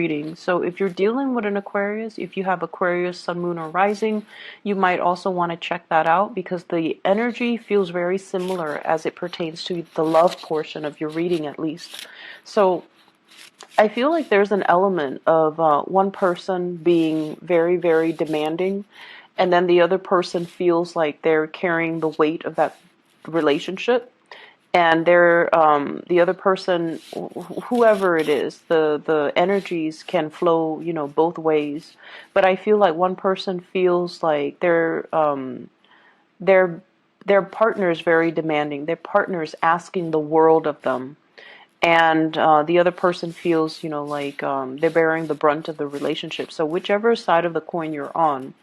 reading. So if you're dealing with an Aquarius, if you have Aquarius, Sun, Moon, or Rising, you might also want to check that out because the energy feels very similar as it pertains to the love portion of your reading, at least. So I feel like there's an element of one person being very, very demanding, and then the other person feels like they're carrying the weight of that relationship, and they're the other person, whoever it is, the energies can flow, both ways. But I feel like one person feels like their their partner is very demanding. Their partner is asking the world of them, and the other person feels, like they're bearing the brunt of the relationship. So whichever side of the coin you're on,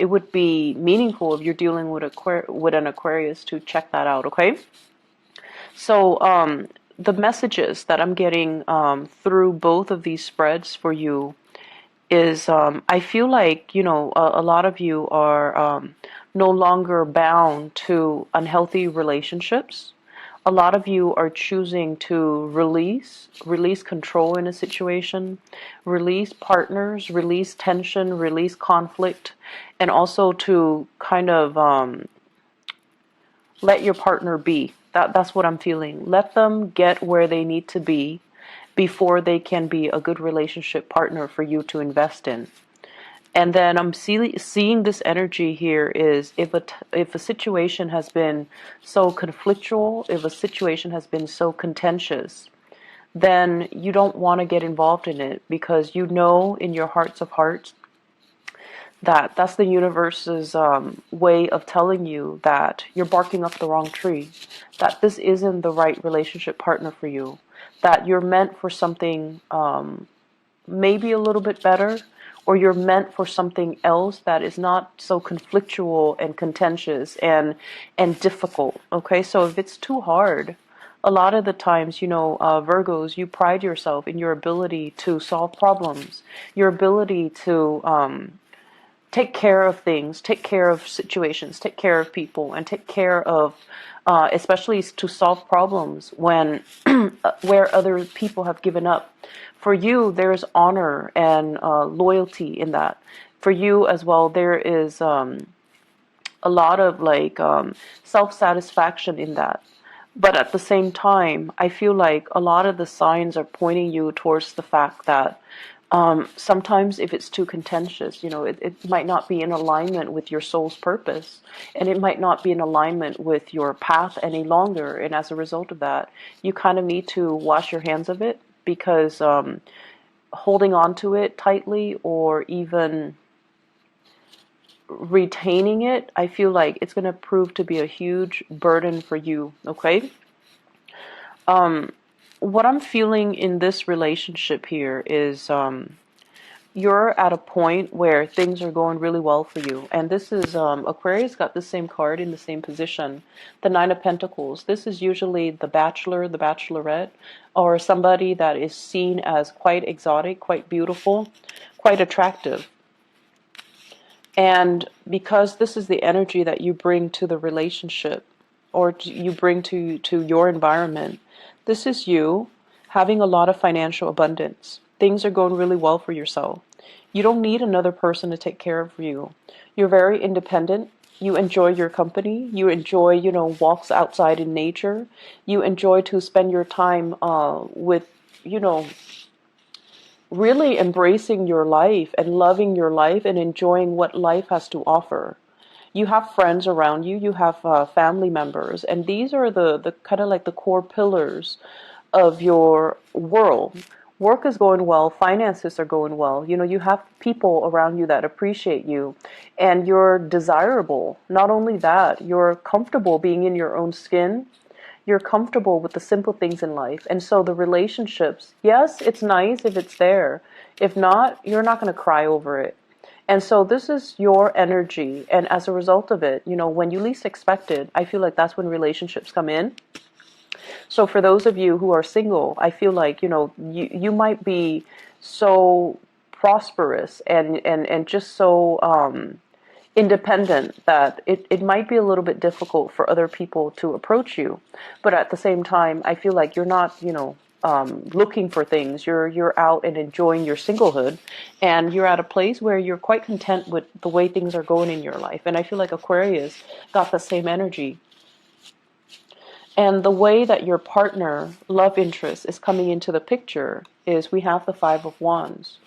it would be meaningful if you're dealing with an Aquarius to check that out. Okay. So the messages that I'm getting through both of these spreads for you is I feel like, a lot of you are no longer bound to unhealthy relationships. A lot of you are choosing to release control in a situation, release partners, release tension, release conflict, and also to kind of let your partner be. That's what I'm feeling. Let them get where they need to be before they can be a good relationship partner for you to invest in. And then I'm seeing this energy here is if a situation has been so conflictual, if a situation has been so contentious, then you don't want to get involved in it because you know in your hearts of hearts that that's the universe's way of telling you that you're barking up the wrong tree, that this isn't the right relationship partner for you, that you're meant for something maybe a little bit better, or you're meant for something else that is not so conflictual and contentious and difficult. Okay, so if it's too hard, a lot of the times, Virgos, you pride yourself in your ability to solve problems, your ability to take care of things, take care of situations, take care of people, and take care of, especially to solve problems when where other people have given up. For you, there's honor and loyalty in that. For you as well, there is a lot of like self-satisfaction in that. But at the same time, I feel like a lot of the signs are pointing you towards the fact that sometimes if it's too contentious, it might not be in alignment with your soul's purpose, and it might not be in alignment with your path any longer. And as a result of that, you kind of need to wash your hands of it because holding on to it tightly or even retaining it, I feel like it's going to prove to be a huge burden for you. Okay. What I'm feeling in this relationship here is you're at a point where things are going really well for you. And this is Aquarius got the same card in the same position, the Nine of Pentacles. This is usually the bachelor, the bachelorette, or somebody that is seen as quite exotic, quite beautiful, quite attractive. And because this is the energy that you bring to the relationship or you bring to your environment, this is you having a lot of financial abundance. Things are going really well for yourself. You don't need another person to take care of you. You're very independent. You enjoy your company. You enjoy, walks outside in nature. You enjoy to spend your time with, really embracing your life and loving your life and enjoying what life has to offer. You have friends around you, you have family members, and these are the kind of like the core pillars of your world. Work is going well, finances are going well. You have people around you that appreciate you, and you're desirable. Not only that, you're comfortable being in your own skin. You're comfortable with the simple things in life. And so the relationships, yes, it's nice if it's there. If not, you're not going to cry over it. And so this is your energy. And as a result of it, when you least expect it, I feel like that's when relationships come in. So for those of you who are single, I feel like, you might be so prosperous and just so independent that it might be a little bit difficult for other people to approach you. But at the same time, I feel like you're not, looking for things. You're out and enjoying your singlehood, and you're at a place where you're quite content with the way things are going in your life. And I feel like Aquarius got the same energy. And the way that your partner, love interest, is coming into the picture is we have the Five of Wands.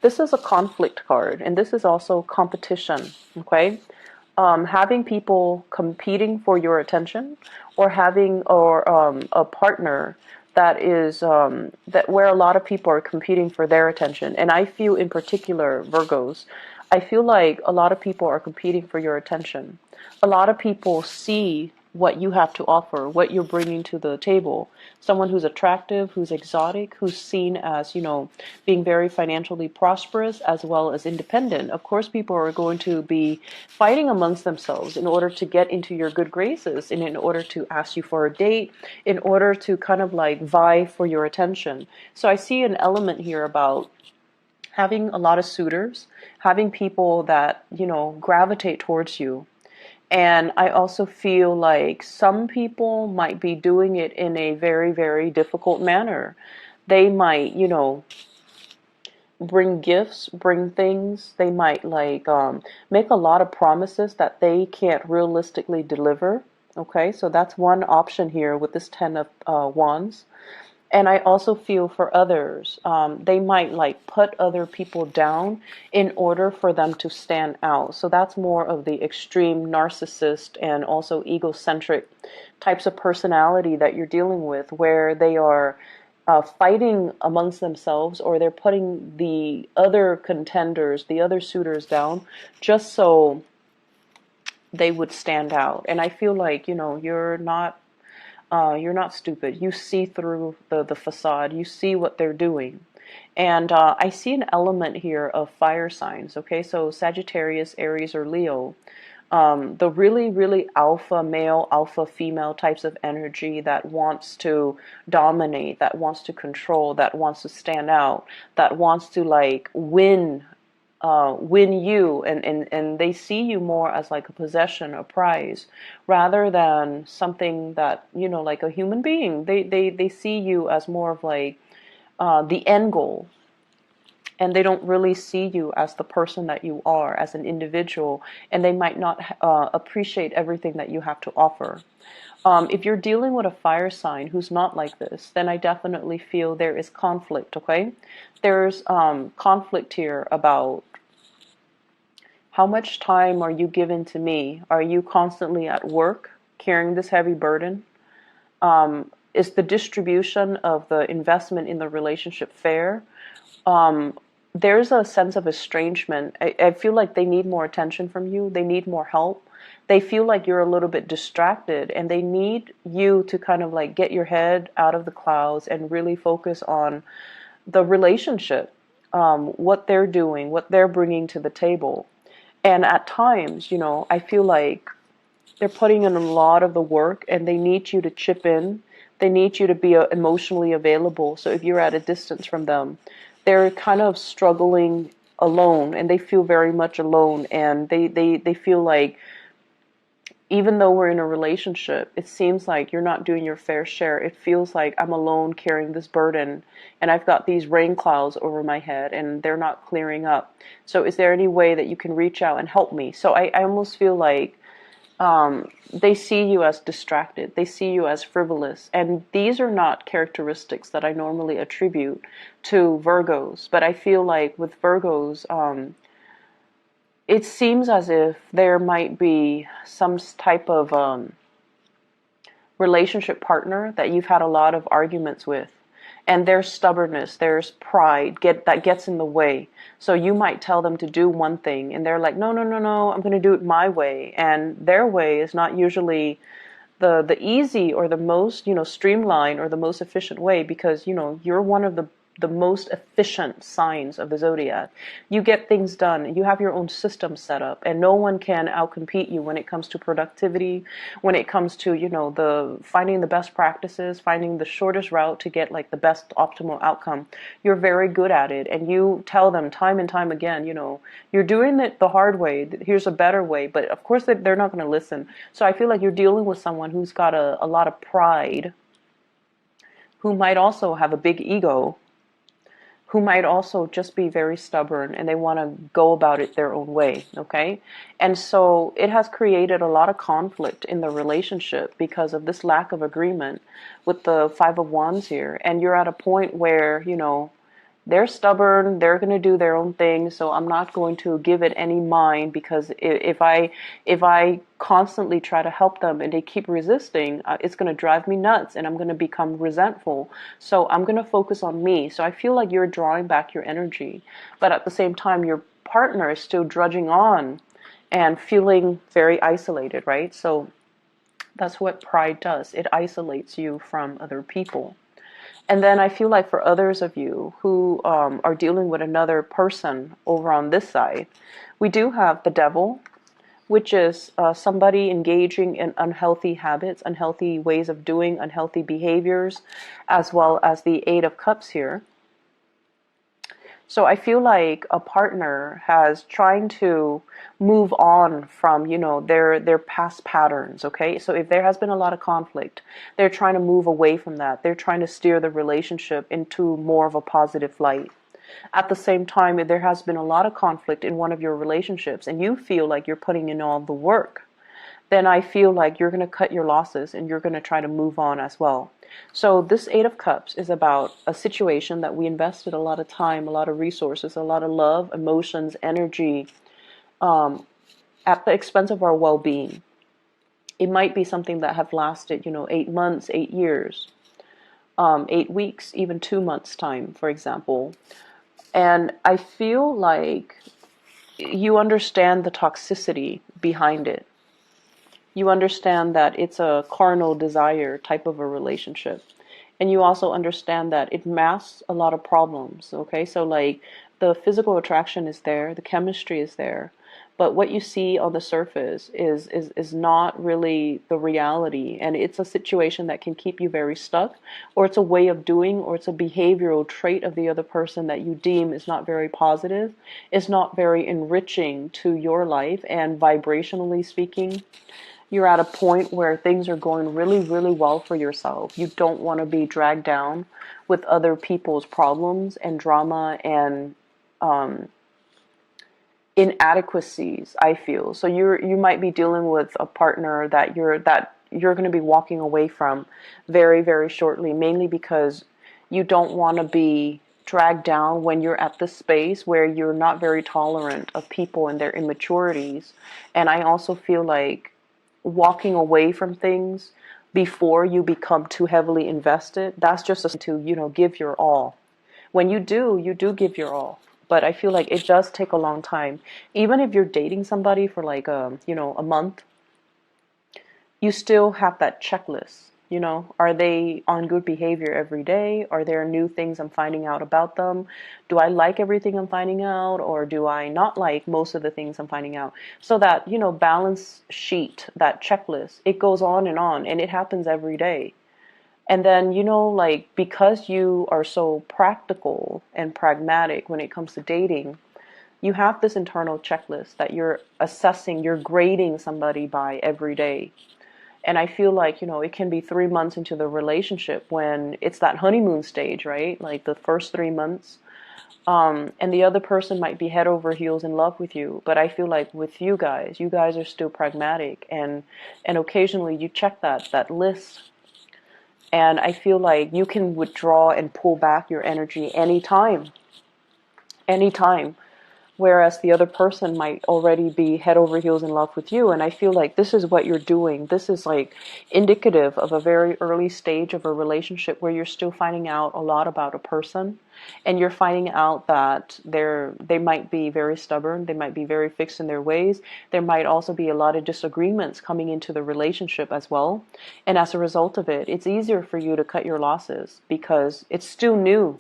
This is a conflict card, and this is also competition, okay? Having people competing for your attention, or having a partner that is that where a lot of people are competing for their attention. And I feel in particular, Virgos, I feel like a lot of people are competing for your attention. A lot of people see what you have to offer, what you're bringing to the table. Someone who's attractive, who's exotic, who's seen as, being very financially prosperous as well as independent. Of course, people are going to be fighting amongst themselves in order to get into your good graces, and in order to ask you for a date, in order to kind of like vie for your attention. So I see an element here about having a lot of suitors, having people that, gravitate towards you. And I also feel like some people might be doing it in a very, very difficult manner. They might, bring gifts, bring things. They might make a lot of promises that they can't realistically deliver. Okay, so that's one option here with this Ten of Wands. And I also feel for others, they might put other people down in order for them to stand out. So that's more of the extreme narcissist and also egocentric types of personality that you're dealing with, where they are fighting amongst themselves, or they're putting the other contenders, the other suitors down, just so they would stand out. And I feel like, you're not stupid. You see through the facade. You see what they're doing. And I see an element here of fire signs. Okay, so Sagittarius, Aries, or Leo. The really, really alpha male, alpha female types of energy that wants to dominate, that wants to control, that wants to stand out, that wants to win you, and they see you more as like a possession, a prize, rather than something that, like a human being. They see you as more of like the end goal. And they don't really see you as the person that you are, as an individual, and they might not appreciate everything that you have to offer. If you're dealing with a fire sign who's not like this, then I definitely feel there is conflict, okay? There's conflict here about how much time are you giving to me? Are you constantly at work carrying this heavy burden? Is the distribution of the investment in the relationship fair? There's a sense of estrangement. I feel like they need more attention from you. They need more help. They feel like you're a little bit distracted, and they need you to kind of like get your head out of the clouds and really focus on the relationship, what they're doing, what they're bringing to the table. And at times, I feel like they're putting in a lot of the work, and they need you to chip in. They need you to be emotionally available. So if you're at a distance from them, they're kind of struggling alone, and they feel very much alone. And they feel like, even though we're in a relationship, it seems like you're not doing your fair share. It feels like I'm alone carrying this burden, and I've got these rain clouds over my head, and they're not clearing up. So is there any way that you can reach out and help me? So I almost feel like they see you as distracted. They see you as frivolous. And these are not characteristics that I normally attribute to Virgos. But I feel like with Virgos, it seems as if there might be some type of relationship partner that you've had a lot of arguments with. And there's stubbornness, there's pride that gets in the way. So you might tell them to do one thing, and they're like, no, no, no, no, I'm going to do it my way. And their way is not usually the easy or the most, streamlined or the most efficient way, because, you're one of the most efficient signs of the zodiac. You get things done. You have your own system set up, and no one can outcompete you when it comes to productivity, when it comes to, the finding the best practices, finding the shortest route to get like the best optimal outcome. You're very good at it, and you tell them time and time again, you're doing it the hard way. Here's a better way, but of course they're not going to listen. So I feel like you're dealing with someone who's got a lot of pride, who might also have a big ego, who might also just be very stubborn and they want to go about it their own way, okay? And so it has created a lot of conflict in the relationship because of this lack of agreement with the Five of Wands here. And you're at a point where, they're stubborn, they're going to do their own thing, so I'm not going to give it any mind, because if I constantly try to help them and they keep resisting, it's going to drive me nuts and I'm going to become resentful. So I'm going to focus on me. So I feel like you're drawing back your energy, but at the same time your partner is still drudging on and feeling very isolated, right? So that's what pride does. It isolates you from other people. And then I feel like for others of you who are dealing with another person over on this side, we do have the devil, which is somebody engaging in unhealthy habits, unhealthy ways of doing, unhealthy behaviors, as well as the Eight of Cups here. So I feel like a partner has trying to move on from, their past patterns, okay? So if there has been a lot of conflict, they're trying to move away from that. They're trying to steer the relationship into more of a positive light. At the same time, if there has been a lot of conflict in one of your relationships and you feel like you're putting in all the work, then I feel like you're going to cut your losses and you're going to try to move on as well. So this Eight of Cups is about a situation that we invested a lot of time, a lot of resources, a lot of love, emotions, energy, at the expense of our well-being. It might be something that have lasted, 8 months, 8 years, 8 weeks, even 2 months time, for example. And I feel like you understand the toxicity behind it. You understand that it's a carnal desire type of a relationship. And you also understand that it masks a lot of problems, okay? So like the physical attraction is there, the chemistry is there, but what you see on the surface is not really the reality. And it's a situation that can keep you very stuck, or it's a way of doing, or it's a behavioral trait of the other person that you deem is not very positive, is not very enriching to your life. And vibrationally speaking, you're at a point where things are going really, really well for yourself. You don't want to be dragged down with other people's problems and drama and inadequacies, I feel. So you might be dealing with a partner that you're going to be walking away from very, very shortly, mainly because you don't want to be dragged down when you're at this space where you're not very tolerant of people and their immaturities. And I also feel like walking away from things before you become too heavily invested, that's just to, give your all. When you do give your all. But I feel like it does take a long time. Even if you're dating somebody for like a month, you still have that checklist. Are they on good behavior every day? Are there new things I'm finding out about them? Do I like everything I'm finding out, or do I not like most of the things I'm finding out? So that, balance sheet, that checklist, it goes on, and it happens every day. And then, like, because you are so practical and pragmatic when it comes to dating, you have this internal checklist that you're assessing, you're grading somebody by every day. And I feel like, it can be 3 months into the relationship when it's that honeymoon stage, right? Like the first 3 months. And the other person might be head over heels in love with you. But I feel like with you guys are still pragmatic. And occasionally you check that list. And I feel like you can withdraw and pull back your energy anytime. Anytime. Whereas the other person might already be head over heels in love with you. And I feel like this is what you're doing. This is like indicative of a very early stage of a relationship where you're still finding out a lot about a person. And you're finding out that they might be very stubborn. They might be very fixed in their ways. There might also be a lot of disagreements coming into the relationship as well. And as a result of it, it's easier for you to cut your losses because it's still new.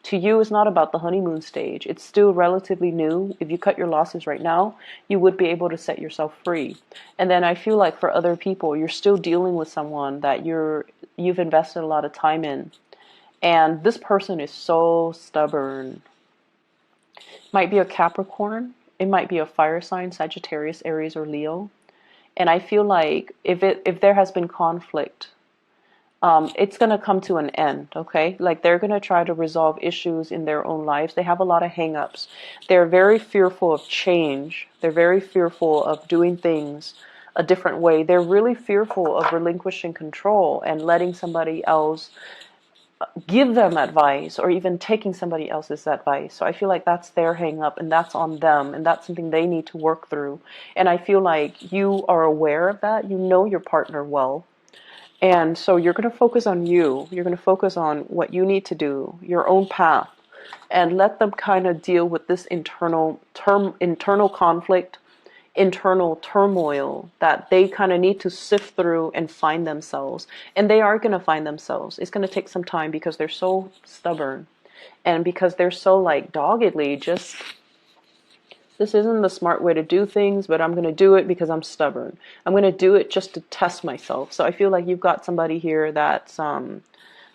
To you, it's not about the honeymoon stage. It's still relatively new. If you cut your losses right now, you would be able to set yourself free. And then I feel like for other people, you're still dealing with someone that you've invested a lot of time in. And this person is so stubborn. Might be a Capricorn. It might be a fire sign, Sagittarius, Aries, or Leo. And I feel like if there has been conflict it's going to come to an end, okay? Like they're going to try to resolve issues in their own lives. They have a lot of hang-ups. They're very fearful of change. They're very fearful of doing things a different way. They're really fearful of relinquishing control and letting somebody else give them advice or even taking somebody else's advice. So I feel like that's their hang up and that's on them and that's something they need to work through. And I feel like you are aware of that. You know your partner well. And so you're going to focus on you. You're going to focus on what you need to do, your own path, and let them kind of deal with this internal conflict, internal turmoil that they kind of need to sift through and find themselves. And they are going to find themselves. It's going to take some time because they're so stubborn and because they're so like doggedly just, this isn't the smart way to do things, but I'm going to do it because I'm stubborn. I'm going to do it just to test myself. So I feel like you've got somebody here that's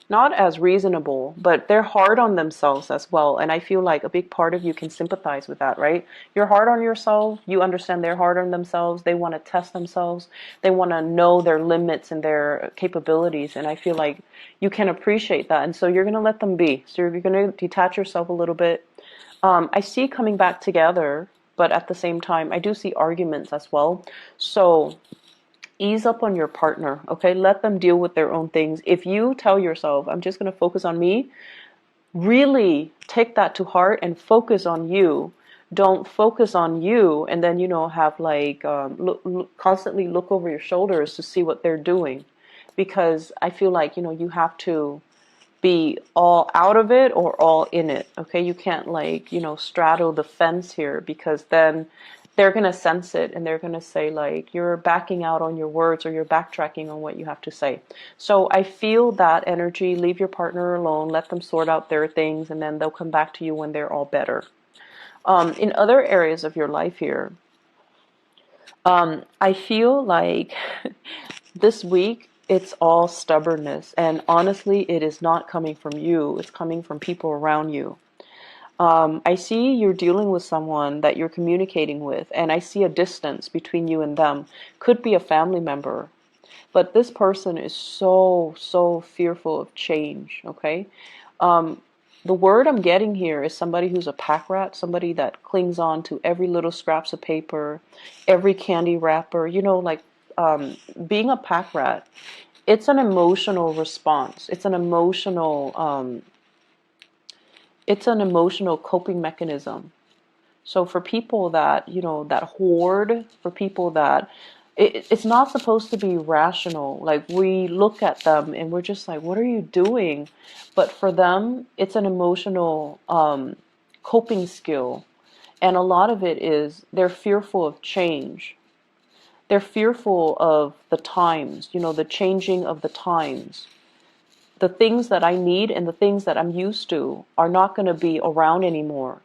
not as reasonable, but they're hard on themselves as well. And I feel like a big part of you can sympathize with that, right? You're hard on yourself. You understand they're hard on themselves. They want to test themselves. They want to know their limits and their capabilities. And I feel like you can appreciate that. And so you're going to let them be. So you're going to detach yourself a little bit. I see coming back together, but at the same time, I do see arguments as well. So ease up on your partner, okay? Let them deal with their own things. If you tell yourself, I'm just going to focus on me, really take that to heart and focus on you. Don't focus on you and then, have like constantly look over your shoulders to see what they're doing. Because I feel like, you have to be all out of it or all in it. Okay, you can't like, straddle the fence here because then they're going to sense it and they're going to say like you're backing out on your words or you're backtracking on what you have to say. So I feel that energy. Leave your partner alone, let them sort out their things, and then they'll come back to you when they're all better. In other areas of your life here, I feel like this week it's all stubbornness, and honestly it is not coming from you, it's coming from people around you. I see you're dealing with someone that you're communicating with, and I see a distance between you and them. Could be a family member, but this person is so fearful of change, okay? The word I'm getting here is somebody who's a pack rat, somebody that clings on to every little scraps of paper, every candy wrapper, like being a pack rat. It's an emotional response. It's an emotional coping mechanism. So for people that, that hoard, for people that, it's not supposed to be rational. Like we look at them and we're just like, what are you doing? But for them, it's an emotional coping skill. And a lot of it is they're fearful of change. They're fearful of the times, the changing of the times. The things that I need and the things that I'm used to are not going to be around anymore.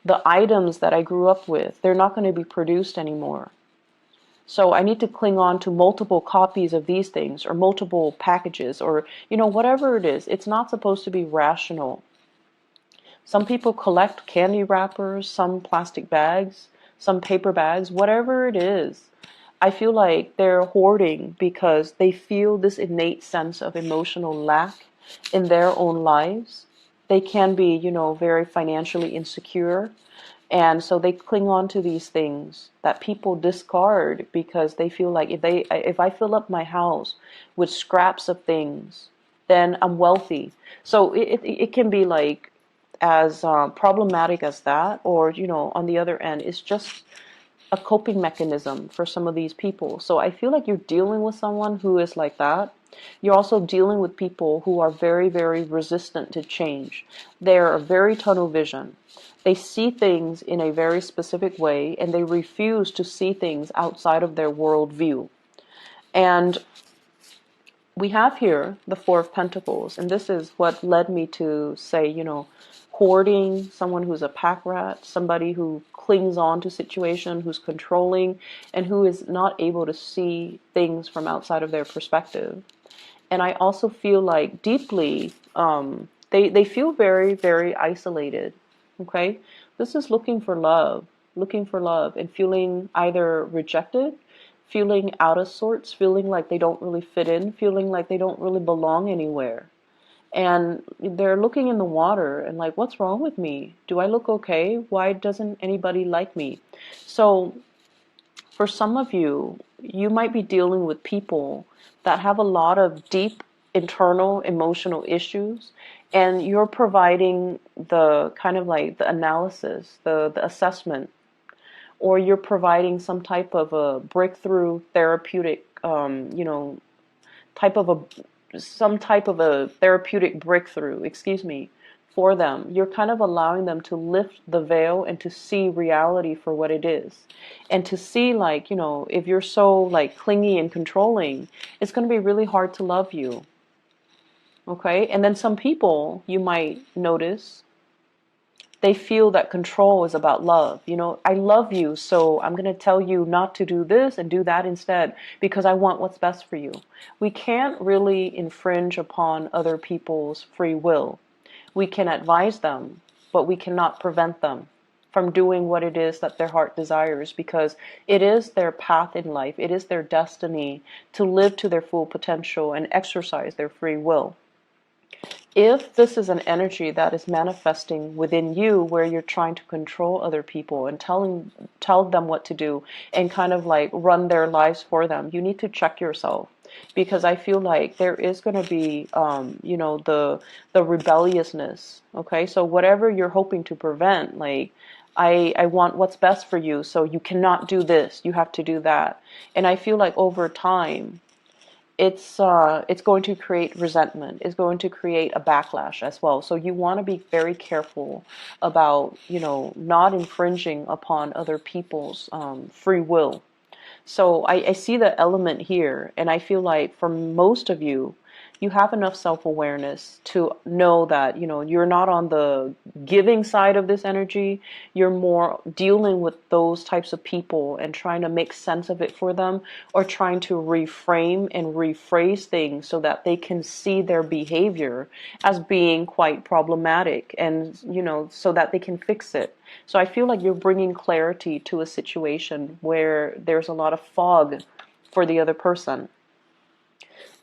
The items that I grew up with, they're not going to be produced anymore. So I need to cling on to multiple copies of these things or multiple packages or, whatever it is. It's not supposed to be rational. Some people collect candy wrappers, some plastic bags, some paper bags, whatever it is. I feel like they're hoarding because they feel this innate sense of emotional lack in their own lives. They can be, very financially insecure. And so they cling on to these things that people discard because they feel like if I fill up my house with scraps of things, then I'm wealthy. So it can be like as problematic as that, or on the other end, it's just a coping mechanism for some of these people. So I feel like you're dealing with someone who is like that. You're also dealing with people who are very, very resistant to change. They're very tunnel vision. They see things in a very specific way, and they refuse to see things outside of their worldview. And we have here the Four of Pentacles, and this is what led me to say, hoarding, someone who's a pack rat, somebody who clings on to situation, who's controlling, and who is not able to see things from outside of their perspective. And I also feel like deeply, they feel very, very isolated, okay? This is looking for love and feeling either rejected, feeling out of sorts, feeling like they don't really fit in, feeling like they don't really belong anywhere. And they're looking in the water and like, what's wrong with me? Do I look okay? Why doesn't anybody like me? So for some of you, you might be dealing with people that have a lot of deep internal emotional issues, and you're providing the kind of like the analysis, the assessment, or you're providing some type of a breakthrough therapeutic, type of some type of a therapeutic breakthrough, excuse me, for them. You're kind of allowing them to lift the veil and to see reality for what it is. And to see, like, if you're so like clingy and controlling, it's going to be really hard to love you. Okay? And then some people you might notice, they feel that control is about love. I love you, so I'm going to tell you not to do this and do that instead because I want what's best for you. We can't really infringe upon other people's free will. We can advise them, but we cannot prevent them from doing what it is that their heart desires, because it is their path in life. It is their destiny to live to their full potential and exercise their free will. If this is an energy that is manifesting within you where you're trying to control other people and tell them what to do and kind of like run their lives for them, you need to check yourself, because I feel like there is going to be the rebelliousness. Okay, so whatever you're hoping to prevent, like, I want what's best for you, so you cannot do this, you have to do that. And I feel like over time it's going to create resentment. It's going to create a backlash as well. So you want to be very careful about, not infringing upon other people's free will. So I see the element here, and I feel like for most of you, you have enough self-awareness to know that, you're not on the giving side of this energy. You're more dealing with those types of people and trying to make sense of it for them, or trying to reframe and rephrase things so that they can see their behavior as being quite problematic, and, so that they can fix it. So I feel like you're bringing clarity to a situation where there's a lot of fog for the other person.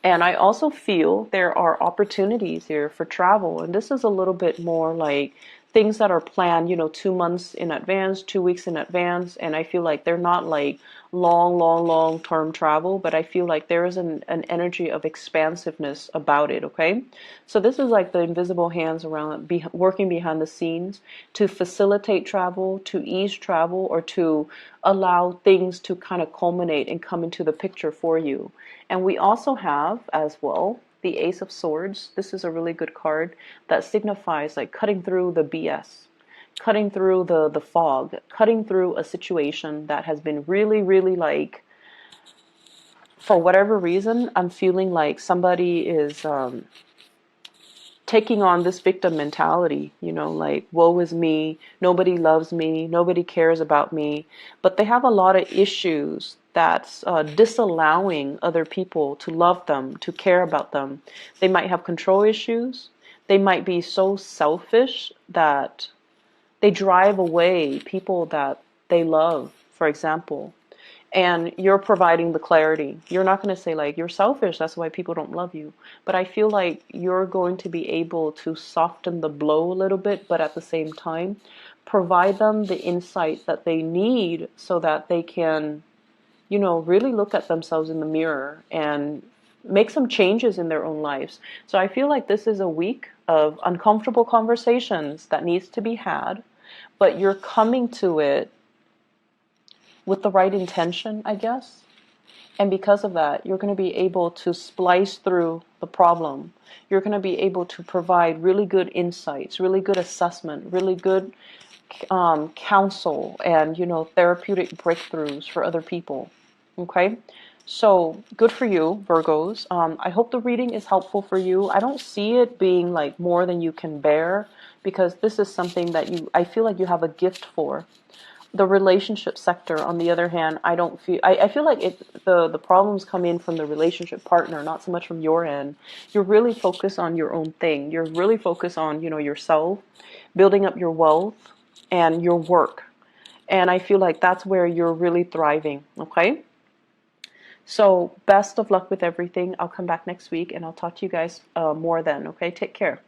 And I also feel there are opportunities here for travel. And this is a little bit more like things that are planned, 2 months in advance, 2 weeks in advance. And I feel like they're not like long term travel, but I feel like there is an energy of expansiveness about it. Okay. So this is like the invisible hands around, working behind the scenes to facilitate travel, to ease travel, or to allow things to kind of culminate and come into the picture for you. And we also have as well the Ace of Swords. This is a really good card that signifies like cutting through the BS, cutting through the fog, cutting through a situation that has been really, really like, for whatever reason, I'm feeling like somebody is taking on this victim mentality, like, woe is me, nobody loves me, nobody cares about me. But they have a lot of issues that's disallowing other people to love them, to care about them. They might have control issues. They might be so selfish that they drive away people that they love, for example. And you're providing the clarity. You're not going to say like, you're selfish, that's why people don't love you. But I feel like you're going to be able to soften the blow a little bit, but at the same time provide them the insight that they need so that they can, really look at themselves in the mirror and make some changes in their own lives. So I feel like this is a week of uncomfortable conversations that needs to be had, but you're coming to it with the right intention, I guess. And because of that, you're going to be able to splice through the problem. You're going to be able to provide really good insights, really good assessment, really good counsel, and, therapeutic breakthroughs for other people. Okay? So good for you, Virgos. I hope the reading is helpful for you. I don't see it being like more than you can bear, because this is something that I feel like you have a gift for. The relationship sector, on the other hand, I feel like the problems come in from the relationship partner, not so much from your end. You're really focused on your own thing. You're really focused on, yourself, building up your wealth and your work. And I feel like that's where you're really thriving, okay? So best of luck with everything. I'll come back next week and I'll talk to you guys more then. Okay, take care.